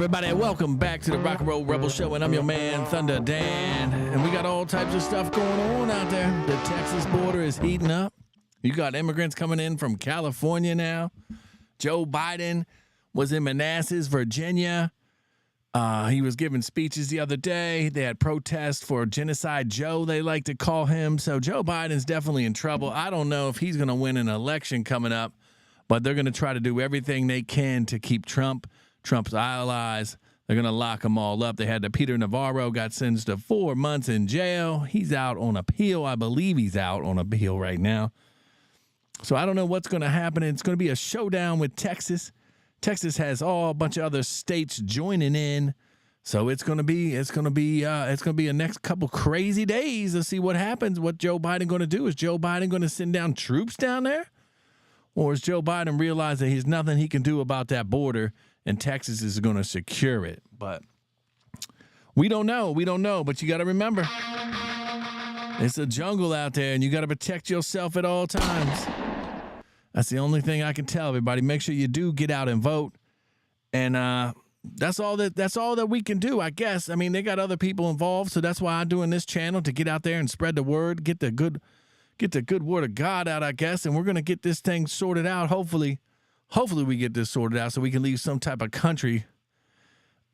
everybody? Welcome back to the Rock and Roll Rebel Show, and I'm your man, Thunder Dan. And we got all types of stuff going on out there. The Texas border is heating up. You got immigrants coming in from California now. Joe Biden was in Manassas, Virginia. He was giving speeches the other day. They had protests for Genocide Joe, they like to call him. So Joe Biden's definitely in trouble. I don't know if he's going to win an election coming up, but they're going to try to do everything they can to keep Trump's allies. They're going to lock them all up. They had the Peter Navarro, got sentenced to 4 months in jail. He's out on appeal. I believe he's out on appeal right now. So I don't know what's going to happen. It's going to be a showdown with Texas. Texas has a bunch of other states joining in. So it's going to be a next couple crazy days to see what happens. What Joe Biden going to do? Is Joe Biden going to send down troops down there? Or is Joe Biden realize that there's nothing he can do about that border and Texas is going to secure it? But we don't know. We don't know. But you got to remember, it's a jungle out there, and you got to protect yourself at all times. That's the only thing I can tell everybody. Make sure you do get out and vote. And that's all that we can do, I guess. I mean, they got other people involved, so that's why I'm doing this channel, to get out there and spread the word, get the good word of God out, I guess. And we're going to get this thing sorted out. Hopefully we get this sorted out so we can leave some type of country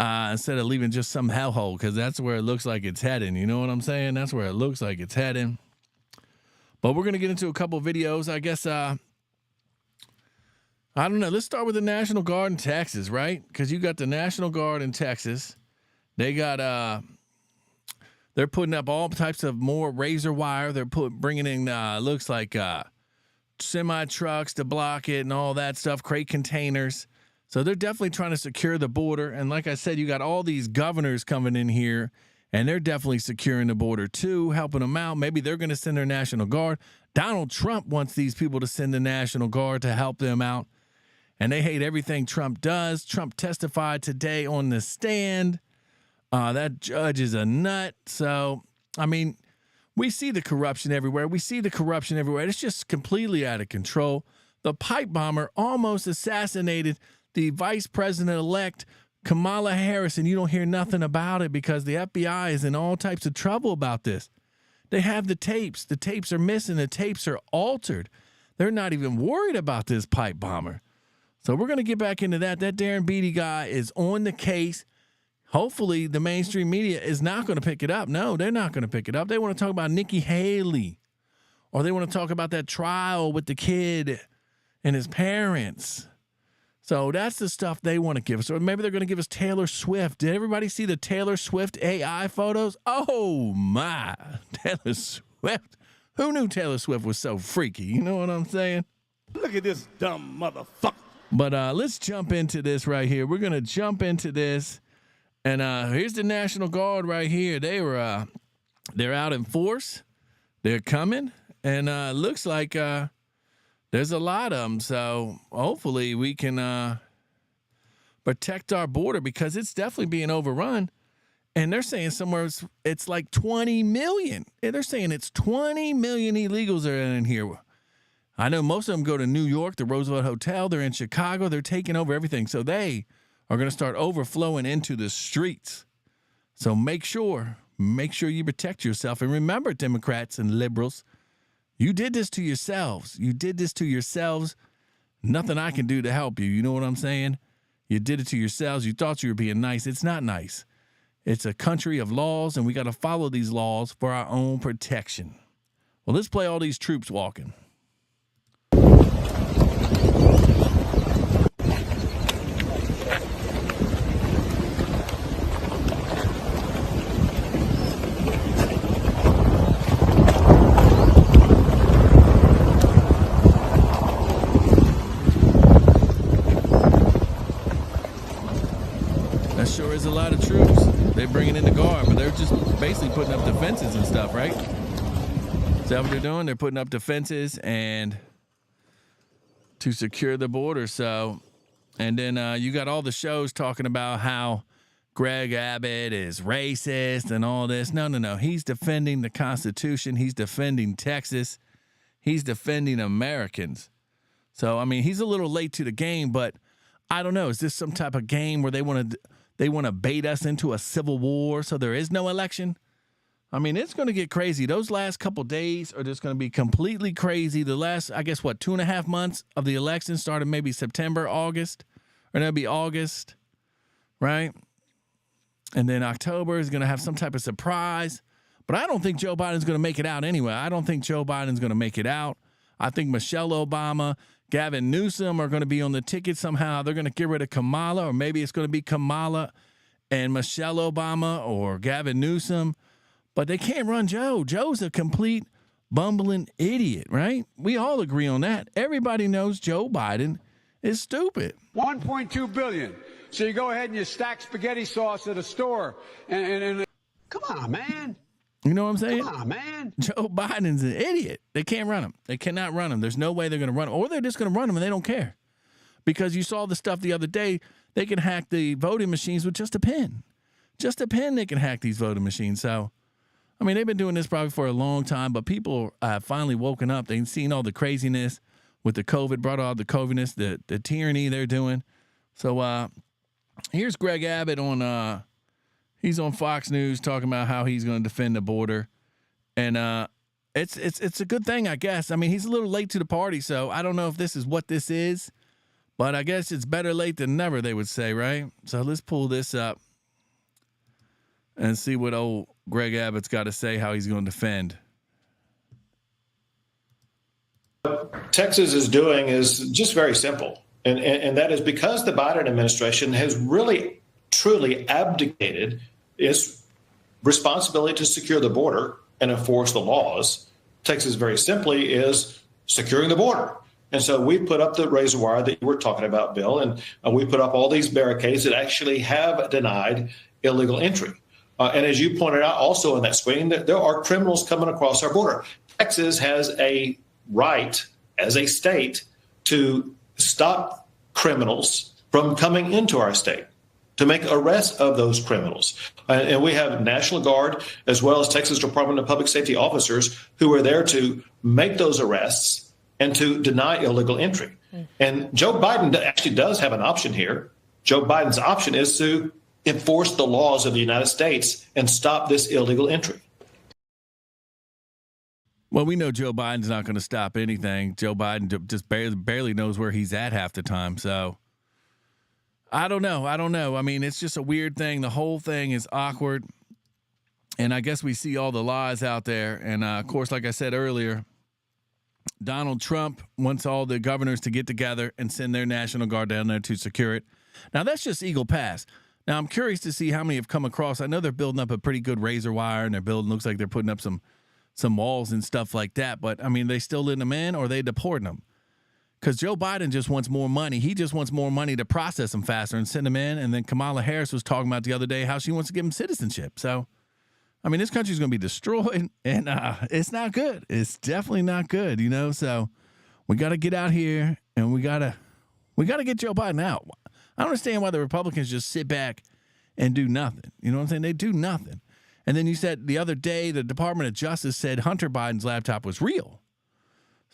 instead of leaving just some hellhole, because that's where it looks like it's heading. You know what I'm saying? That's where it looks like it's heading. But we're going to get into a couple of videos, I guess. I don't know. Let's start with the National Guard in Texas, right? Because you got the National Guard in Texas. They got they're putting up all types of more razor wire. They're bringing in looks like semi trucks to block it and all that stuff, crate containers. So they're definitely trying to secure the border. And like I said, you got all these governors coming in here, and they're definitely securing the border too, helping them out. Maybe they're going to send their National Guard. Donald Trump wants these people to send the National Guard to help them out. And they hate everything Trump does. Trump testified today on the stand. That judge is a nut. So, I mean, we see the corruption everywhere. It's just completely out of control. The pipe bomber almost assassinated the vice president-elect Kamala Harris, and you don't hear nothing about it because the FBI is in all types of trouble about this. They have the tapes. The tapes are missing. The tapes are altered. They're not even worried about this pipe bomber. So we're going to get back into that. That Darren Beatty guy is on the case. Hopefully the mainstream media is not going to pick it up. No, they're not going to pick it up. They want to talk about Nikki Haley, or they want to talk about that trial with the kid and his parents. So that's the stuff they want to give us. Or maybe they're going to give us Taylor Swift. Did everybody see the Taylor Swift AI photos? Oh, my. Taylor Swift. Who knew Taylor Swift was so freaky? You know what I'm saying? Look at this dumb motherfucker. But let's jump into this right here. We're going to jump into this. And here's the National Guard right here. They're out in force. They're coming. And looks like there's a lot of them. So hopefully we can protect our border, because it's definitely being overrun. And they're saying somewhere it's like 20 million. They're saying it's 20 million illegals are in here. I know most of them go to New York, the Roosevelt Hotel. They're in Chicago. They're taking over everything. So they are going to start overflowing into the streets. So make sure you protect yourself. And remember, Democrats and liberals, you did this to yourselves. Nothing I can do to help you. You know what I'm saying? You did it to yourselves. You thought you were being nice. It's not nice. It's a country of laws, and we got to follow these laws for our own protection. Well, let's play all these troops walking. That sure is a lot of troops. They're bringing in the guard, but they're just basically putting up defenses and stuff, right? Is that what they're doing? They're putting up defenses and to secure the border. So, and then you got all the shows talking about how Greg Abbott is racist and all this. No. He's defending the Constitution. He's defending Texas. He's defending Americans. So, I mean, he's a little late to the game, but I don't know. Is this some type of game where they want They want to bait us into a civil war so there is no election. I mean, it's going to get crazy. Those last couple days are just going to be completely crazy. The last, I guess, 2.5 months of the election started maybe September, August, or that'll be August, right? And then October is going to have some type of surprise. But I don't think Joe Biden's going to make it out anyway. I don't think Joe Biden's going to make it out. I think Michelle Obama, Gavin Newsom are going to be on the ticket somehow. They're going to get rid of Kamala, or maybe it's going to be Kamala and Michelle Obama or Gavin Newsom. But they can't run Joe. Joe's a complete bumbling idiot, right? We all agree on that. Everybody knows Joe Biden is stupid. $1.2 billion. So you go ahead and you stack spaghetti sauce at a store and come on, man. You know what I'm saying? Come on, man. Joe Biden's an idiot. They can't run him. They cannot run him. There's no way they're going to run him. Or they're just going to run him and they don't care. Because you saw the stuff the other day. They can hack the voting machines with just a pen. Just a pen, they can hack these voting machines. So, I mean, they've been doing this probably for a long time, but people have finally woken up. They've seen all the craziness with the COVID, brought all the COVIDness, the tyranny they're doing. So, here's Greg Abbott on he's on Fox News talking about how he's going to defend the border. And it's a good thing, I guess. I mean, he's a little late to the party, so I don't know if this is what this is. But I guess it's better late than never, they would say, right? So let's pull this up and see what old Greg Abbott's got to say, how he's going to defend. What Texas is doing is just very simple. And that is because the Biden administration has really, truly abdicated its responsibility to secure the border and enforce the laws. Texas, very simply, is securing the border. And so we put up the razor wire that you were talking about, Bill, and we put up all these barricades that actually have denied illegal entry. And as you pointed out also on that screen, there are criminals coming across our border. Texas has a right as a state to stop criminals from coming into our state, to make arrests of those criminals. And we have National Guard as well as Texas Department of Public Safety officers who are there to make those arrests and to deny illegal entry. And Joe Biden actually does have an option here. Joe Biden's option is to enforce the laws of the United States and stop this illegal entry. Well, we know Joe Biden's not going to stop anything. Joe Biden just barely knows where he's at half the time. So I don't know. I mean, it's just a weird thing. The whole thing is awkward. And I guess we see all the lies out there. And, of course, like I said earlier, Donald Trump wants all the governors to get together and send their National Guard down there to secure it. Now, that's just Eagle Pass. Now, I'm curious to see how many have come across. I know they're building up a pretty good razor wire, and looks like they're putting up some walls and stuff like that. But, I mean, they still letting them in or they deporting them? Because Joe Biden just wants more money. He just wants more money to process them faster and send them in. And then Kamala Harris was talking about the other day how she wants to give them citizenship. So, I mean, this country's going to be destroyed, and it's not good. It's definitely not good, So we got to get out here, and we got to get Joe Biden out. I don't understand why the Republicans just sit back and do nothing. You know what I'm saying? They do nothing. And then you said the other day the Department of Justice said Hunter Biden's laptop was real.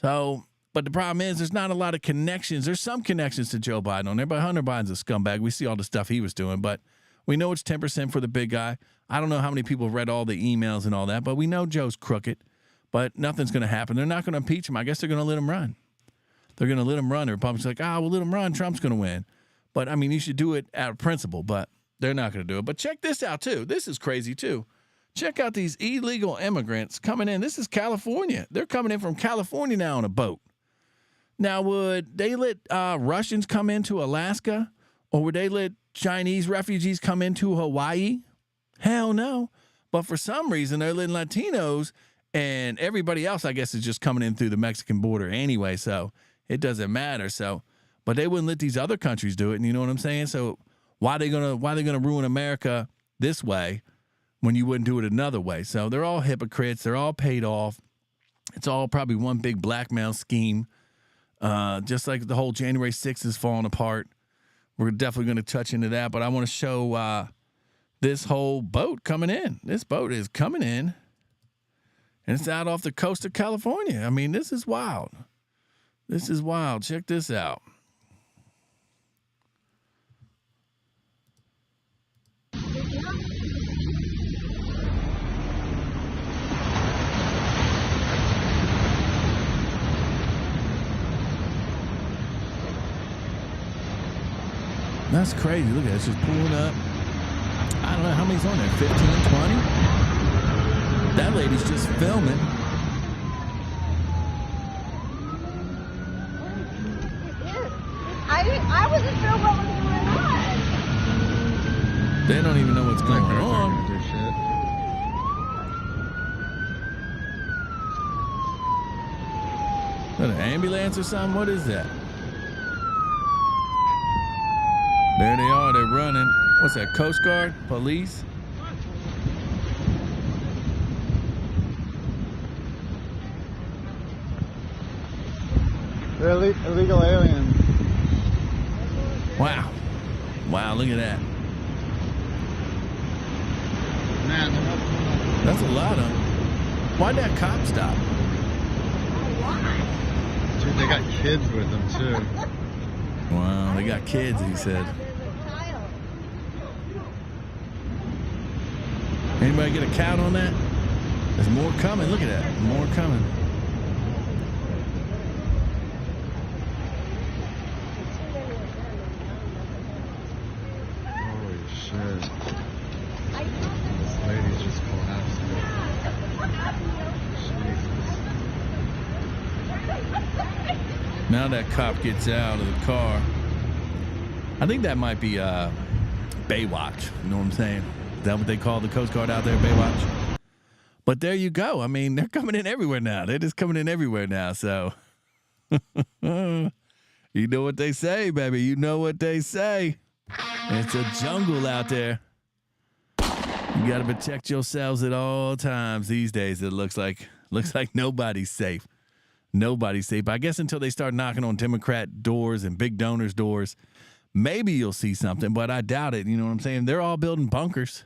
So, but the problem is there's not a lot of connections. There's some connections to Joe Biden on there, but Hunter Biden's a scumbag. We see all the stuff he was doing, but we know it's 10% for the big guy. I don't know how many people have read all the emails and all that, but we know Joe's crooked, but nothing's going to happen. They're not going to impeach him. I guess they're going to let him run. They're going to let him run. The Republicans are like, we'll let him run. Trump's going to win. But, I mean, you should do it out of principle, but they're not going to do it. But check this out, too. This is crazy, too. Check out these illegal immigrants coming in. This is California. They're coming in from California now on a boat. Now, would they let Russians come into Alaska, or would they let Chinese refugees come into Hawaii? Hell no. But for some reason, they're letting Latinos, and everybody else, I guess, is just coming in through the Mexican border anyway, so it doesn't matter. So, but they wouldn't let these other countries do it, and you know what I'm saying? So why are they gonna ruin America this way when you wouldn't do it another way? So they're all hypocrites. They're all paid off. It's all probably one big blackmail scheme, just like the whole January 6th is falling apart. We're definitely going to touch into that, but I want to show this whole boat coming in. This boat is coming in, and it's out off the coast of California. I mean, this is wild. This is wild. Check this out. That's crazy. Look at that. It's just pulling up. I don't know how many's on there. 15, 20? That lady's just filming. I wasn't sure what was going on. They don't even know what's going on. Is that an ambulance or something? What is that? There they are. They're running. What's that? Coast Guard? Police? They're illegal aliens. Wow. Wow, look at that. Man, that's a lot of them. Why'd that cop stop? dude, they got kids with them, too. Wow, they got kids, he said. Anybody get a count on that? There's more coming. Look at that. More coming. Holy shit. This lady's just collapsing. Jesus. Now that cop gets out of the car. I think that might be Baywatch. You know what I'm saying? Is that what they call the Coast Guard out there, Baywatch? But there you go. I mean, they're coming in everywhere now. They're just coming in everywhere now. So, you know what they say, baby. You know what they say. It's a jungle out there. You got to protect yourselves at all times these days. It looks like nobody's safe. Nobody's safe. I guess until they start knocking on Democrat doors and big donors' doors, maybe you'll see something, but I doubt it. You know what I'm saying? They're all building bunkers.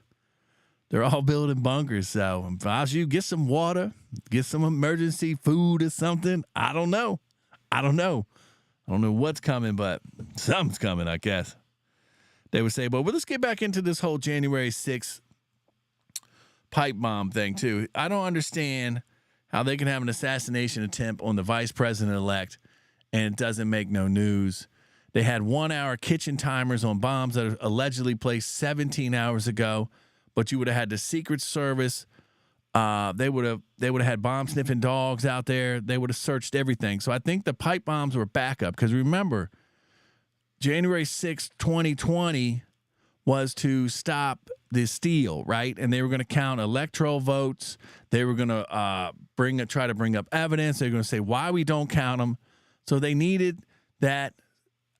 They're all building bunkers. So if I was you, get some water, get some emergency food or something. I don't know. I don't know what's coming, but something's coming, I guess. They would say, but let's get back into this whole January 6th pipe bomb thing, too. I don't understand how they can have an assassination attempt on the vice president-elect and it doesn't make no news. They had 1-hour kitchen timers on bombs that are allegedly placed 17 hours ago, but you would have had the Secret Service. They would have had bomb sniffing dogs out there. They would have searched everything. So I think the pipe bombs were backup because remember, January 6th, 2020 was to stop the steal, right? And they were going to count electoral votes. They were going to try to bring up evidence. They're going to say why we don't count them. So they needed that.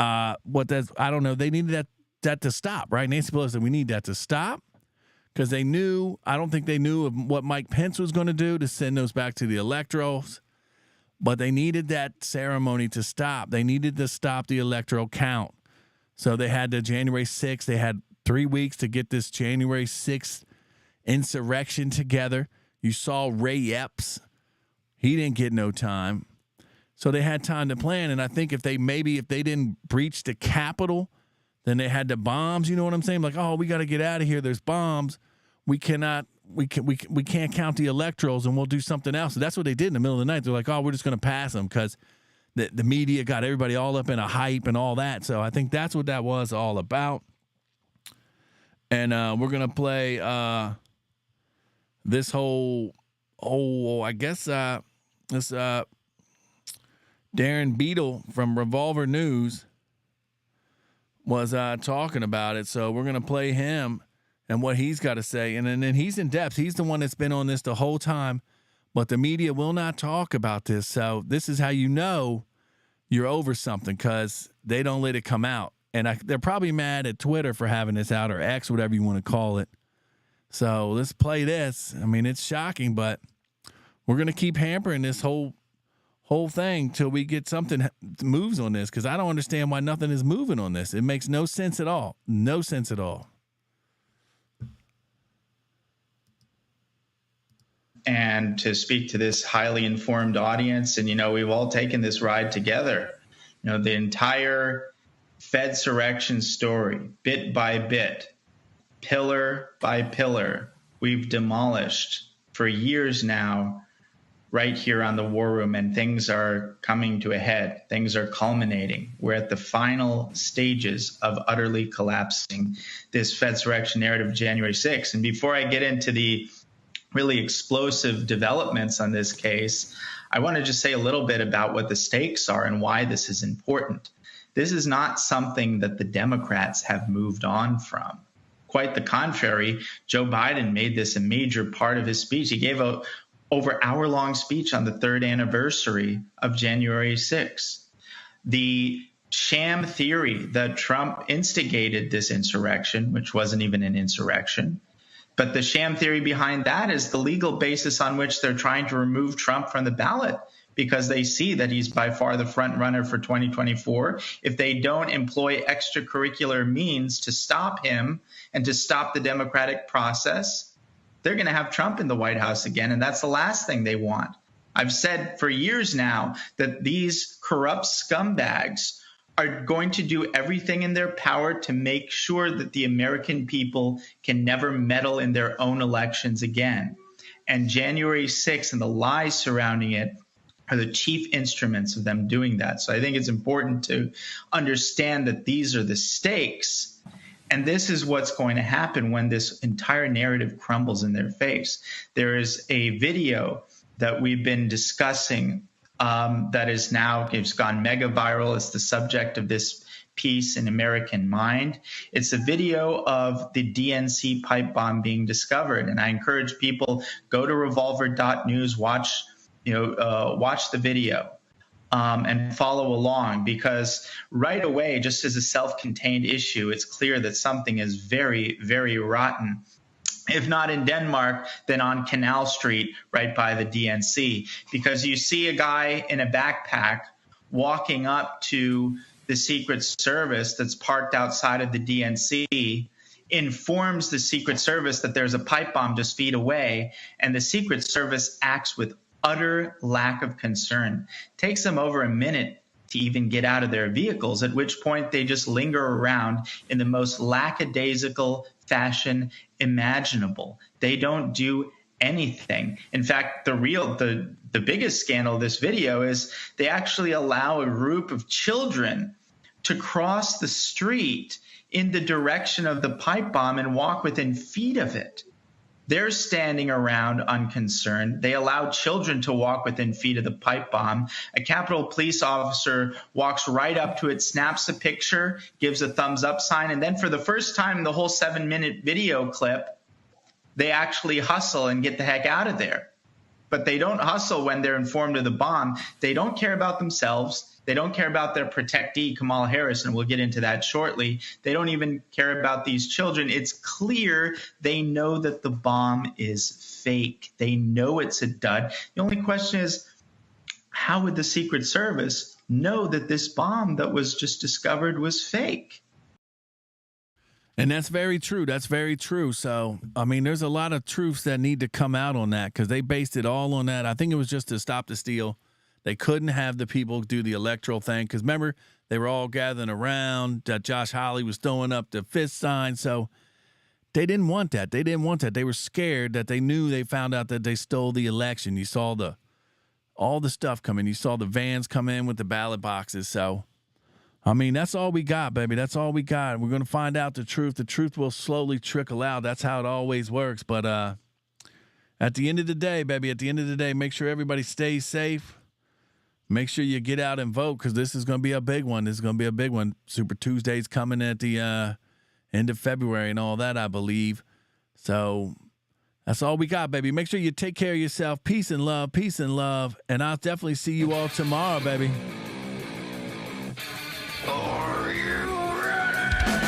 I don't know. They needed that to stop, right? Nancy Pelosi said we need that to stop because I don't think they knew of what Mike Pence was going to do to send those back to the electorals, but they needed that ceremony to stop. They needed to stop the electoral count. So they had the January 6th. They had 3 weeks to get this January 6th insurrection together. You saw Ray Epps. He didn't get no time. So they had time to plan, and I think if they didn't breach the Capitol, then they had the bombs. You know what I'm saying? Like, oh, we got to get out of here. There's bombs. We can't count the electorals, and we'll do something else. So that's what they did in the middle of the night. They're like, oh, we're just going to pass them because the media got everybody all up in a hype and all that. So I think that's what that was all about. And we're gonna play this whole I guess this Darren Beadle from Revolver News was talking about it. So we're going to play him and what he's got to say. And then he's in depth. He's the one that's been on this the whole time, but the media will not talk about this. So this is how you know you're over something because they don't let it come out. And they're probably mad at Twitter for having this out or X, whatever you want to call it. So let's play this. I mean, it's shocking, but we're going to keep hampering this whole thing till we get something moves on this because I don't understand why nothing is moving on this. It makes no sense at all. No sense at all. And to speak to this highly informed audience, and, we've all taken this ride together. The entire Fedsurrection story, bit by bit, pillar by pillar, we've demolished for years now right here on the War Room, and things are coming to a head. Things are culminating. We're at the final stages of utterly collapsing this Fedsurrection narrative of January 6th. And before I get into the really explosive developments on this case, I want to just say a little bit about what the stakes are and why this is important. This is not something that the Democrats have moved on from. Quite the contrary, Joe Biden made this a major part of his speech. He gave a over hour-long speech on the third anniversary of January 6th. The sham theory that Trump instigated this insurrection, which wasn't even an insurrection, but the sham theory behind that is the legal basis on which they're trying to remove Trump from the ballot, because they see that he's by far the front runner for 2024. If they don't employ extracurricular means to stop him and to stop the democratic process, they're going to have Trump in the White House again, and that's the last thing they want. I've said for years now that these corrupt scumbags are going to do everything in their power to make sure that the American people can never meddle in their own elections again. And January 6th and the lies surrounding it are the chief instruments of them doing that. So I think it's important to understand that these are the stakes. And this is what's going to happen when this entire narrative crumbles in their face. There is a video that we've been discussing that is now, it's gone mega viral. It's the subject of this piece in American Mind. It's a video of the DNC pipe bomb being discovered. And I encourage people, go to revolver.news, watch the video. And follow along, because right away, just as a self-contained issue, it's clear that something is very, very rotten. If not in Denmark, then on Canal Street, right by the DNC, because you see a guy in a backpack walking up to the Secret Service that's parked outside of the DNC, informs the Secret Service that there's a pipe bomb just feet away, and the Secret Service acts with utter lack of concern. Takes them over a minute to even get out of their vehicles, at which point they just linger around in the most lackadaisical fashion imaginable. They don't do anything. In fact, the biggest scandal of this video is they actually allow a group of children to cross the street in the direction of the pipe bomb and walk within feet of it. They're standing around unconcerned. They allow children to walk within feet of the pipe bomb. A Capitol Police officer walks right up to it, snaps a picture, gives a thumbs up sign, and then for the first time in the whole 7-minute video clip, they actually hustle and get the heck out of there. But they don't hustle when they're informed of the bomb. They don't care about themselves. They don't care about their protectee, Kamala Harris, and we'll get into that shortly. They don't even care about these children. It's clear they know that the bomb is fake. They know it's a dud. The only question is, how would the Secret Service know that this bomb that was just discovered was fake? And that's very true. That's very true. So, I mean, there's a lot of truths that need to come out on that, because they based it all on that. I think it was just to stop the steal. They couldn't have the people do the electoral thing, because remember, they were all gathering around. Josh Hawley was throwing up the fist sign. So they didn't want that. They didn't want that. They were scared that they knew they found out that they stole the election. You saw all the stuff come in. You saw the vans come in with the ballot boxes. So, I mean, that's all we got, baby. That's all we got. We're going to find out the truth. The truth will slowly trickle out. That's how it always works. But at the end of the day, baby, make sure everybody stays safe. Make sure you get out and vote, because this is going to be a big one. This is going to be a big one. Super Tuesday's coming at the end of February and all that, I believe. So that's all we got, baby. Make sure you take care of yourself. Peace and love. Peace and love. And I'll definitely see you all tomorrow, baby.